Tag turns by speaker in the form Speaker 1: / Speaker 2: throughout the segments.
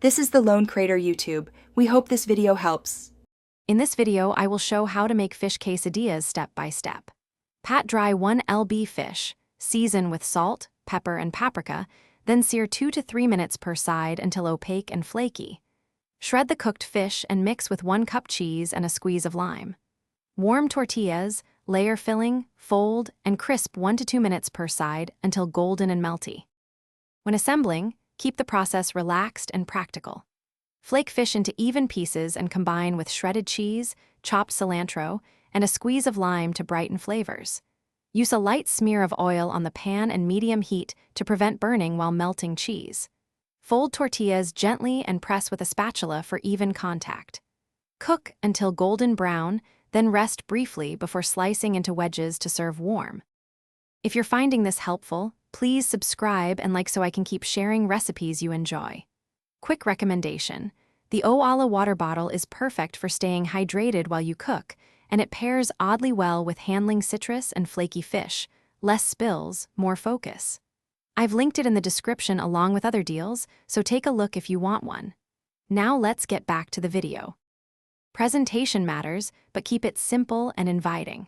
Speaker 1: This is the Lone Crater YouTube. We hope this video helps.
Speaker 2: In this video, I will show how to make fish quesadillas step by step. Pat dry 1 lb fish, season with salt, pepper, and paprika, then sear 2 to 3 minutes per side until opaque and flaky. Shred the cooked fish and mix with 1 cup cheese and a squeeze of lime. Warm tortillas, layer filling, fold, and crisp 1 to 2 minutes per side until golden and melty. When assembling, keep the process relaxed and practical. Flake fish into even pieces and combine with shredded cheese, chopped cilantro, and a squeeze of lime to brighten flavors. Use a light smear of oil on the pan and medium heat to prevent burning while melting cheese. Fold tortillas gently and press with a spatula for even contact. Cook until golden brown, then rest briefly before slicing into wedges to serve warm. If you're finding this helpful, please subscribe and like so I can keep sharing recipes you enjoy. Quick recommendation: the Oala water bottle is perfect for staying hydrated while you cook, and it pairs oddly well with handling citrus and flaky fish. Less spills, more focus. I've linked it in the description along with other deals, so take a look if you want one. Now let's get back to the video. Presentation matters, but keep it simple and inviting.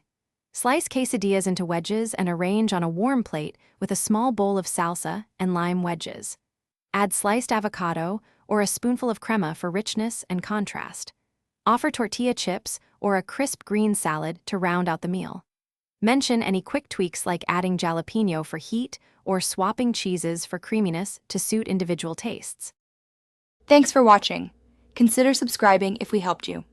Speaker 2: Slice quesadillas into wedges and arrange on a warm plate with a small bowl of salsa and lime wedges. Add sliced avocado or a spoonful of crema for richness and contrast. Offer tortilla chips or a crisp green salad to round out the meal. Mention any quick tweaks like adding jalapeno for heat or swapping cheeses for creaminess to suit individual tastes.
Speaker 1: Thanks for watching. Consider subscribing if we helped you.